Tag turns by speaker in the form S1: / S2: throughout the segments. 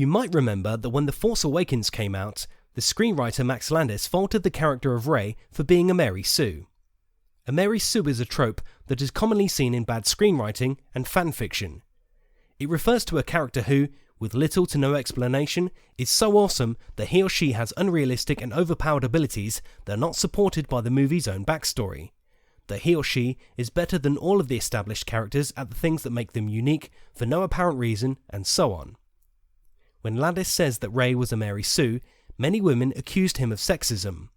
S1: You might remember that when The Force Awakens came out, the screenwriter Max Landis faulted the character of Rey for being a Mary Sue. A Mary Sue is a trope that is commonly seen in bad screenwriting and fanfiction. It refers to a character who, with little to no explanation, is so awesome that he or she has unrealistic and overpowered abilities that are not supported by the movie's own backstory. That he or she is better than all of the established characters at the things that make them unique for no apparent reason, and so on. When Landis says that Rey was a Mary Sue, many women accused him of sexism.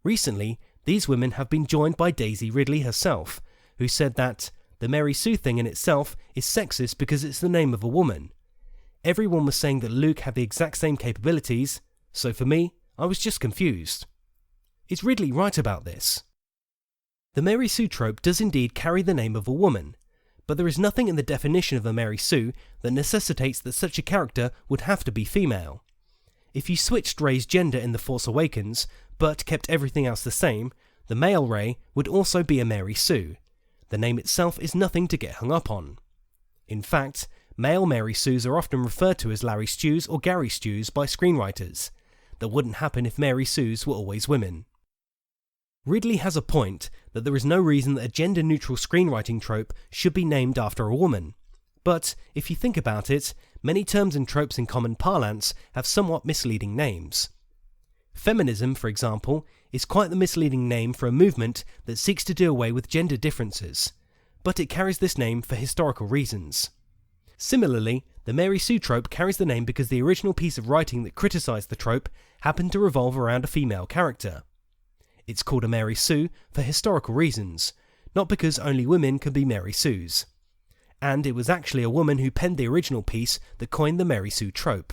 S1: Recently, these women have been joined by Daisy Ridley herself, who said that the Mary Sue thing in itself is sexist because it's the name of a woman. Everyone was saying that Luke had the exact same capabilities, so for me, I was just confused. Is Ridley right about this? The Mary Sue trope does indeed carry the name of a woman, but there is nothing in the definition of a Mary Sue that necessitates that such a character would have to be female. If you switched Rey's gender in The Force Awakens, but kept everything else the same, the male Rey would also be a Mary Sue. The name itself is nothing to get hung up on. In fact, male Mary Sues are often referred to as Larry Stews or Gary Stews by screenwriters. That wouldn't happen if Mary Sues were always women. Ridley has a point that there is no reason that a gender-neutral screenwriting trope should be named after a woman. But, if you think about it, many terms and tropes in common parlance have somewhat misleading names. Feminism, for example, is quite the misleading name for a movement that seeks to do away with gender differences, but it carries this name for historical reasons. Similarly, the Mary Sue trope carries the name because the original piece of writing that criticised the trope happened to revolve around a female character. It's called a Mary Sue for historical reasons, not because only women can be Mary Sues. And it was actually a woman who penned the original piece that coined the Mary Sue trope.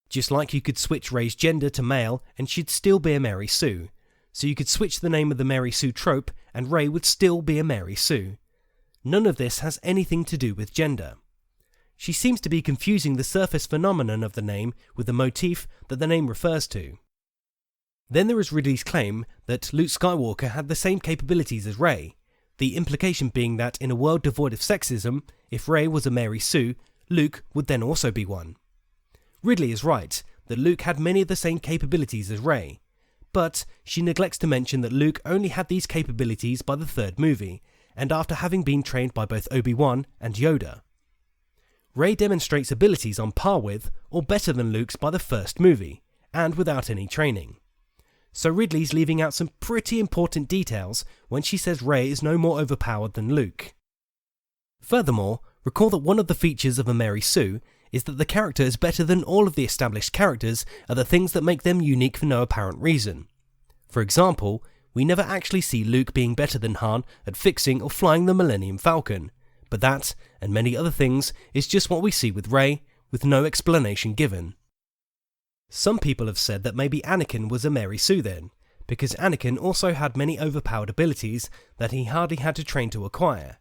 S1: Just like you could switch Rey's gender to male and she'd still be a Mary Sue, so you could switch the name of the Mary Sue trope and Rey would still be a Mary Sue. None of this has anything to do with gender. She seems to be confusing the surface phenomenon of the name with the motif that the name refers to. Then there is Ridley's claim that Luke Skywalker had the same capabilities as Rey, the implication being that in a world devoid of sexism, if Rey was a Mary Sue, Luke would then also be one. Ridley is right that Luke had many of the same capabilities as Rey, but she neglects to mention that Luke only had these capabilities by the third movie, and after having been trained by both Obi-Wan and Yoda. Rey demonstrates abilities on par with, or better than Luke's by the first movie, and without any training. So Ridley's leaving out some pretty important details when she says Rey is no more overpowered than Luke. Furthermore, recall that one of the features of a Mary Sue is that the character is better than all of the established characters at the things that make them unique for no apparent reason. For example, we never actually see Luke being better than Han at fixing or flying the Millennium Falcon, but that, and many other things, is just what we see with Rey, with no explanation given. Some people have said that maybe Anakin was a Mary Sue then, because Anakin also had many overpowered abilities that he hardly had to train to acquire.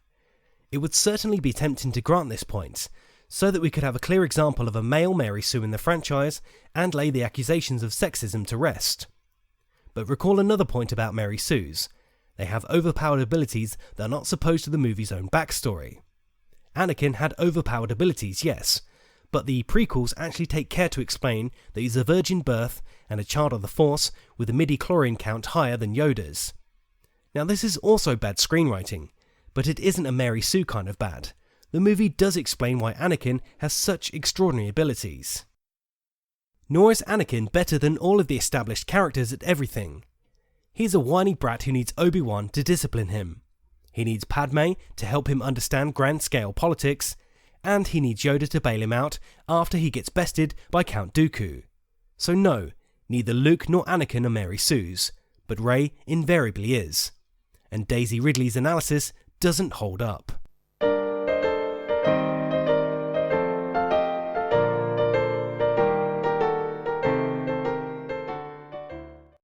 S1: It would certainly be tempting to grant this point, so that we could have a clear example of a male Mary Sue in the franchise and lay the accusations of sexism to rest. But recall another point about Mary Sues. They have overpowered abilities that are not supposed to the movie's own backstory. Anakin had overpowered abilities, yes, but the prequels actually take care to explain that he's a virgin birth and a child of the Force with a midi-chlorian count higher than Yoda's. Now this is also bad screenwriting, but it isn't a Mary Sue kind of bad. The movie does explain why Anakin has such extraordinary abilities. Nor is Anakin better than all of the established characters at everything. He's a whiny brat who needs Obi-Wan to discipline him. He needs Padme to help him understand grand-scale politics, and he needs Yoda to bail him out after he gets bested by Count Dooku. So no, neither Luke nor Anakin are Mary Sues, but Rey invariably is. And Daisy Ridley's analysis doesn't hold up.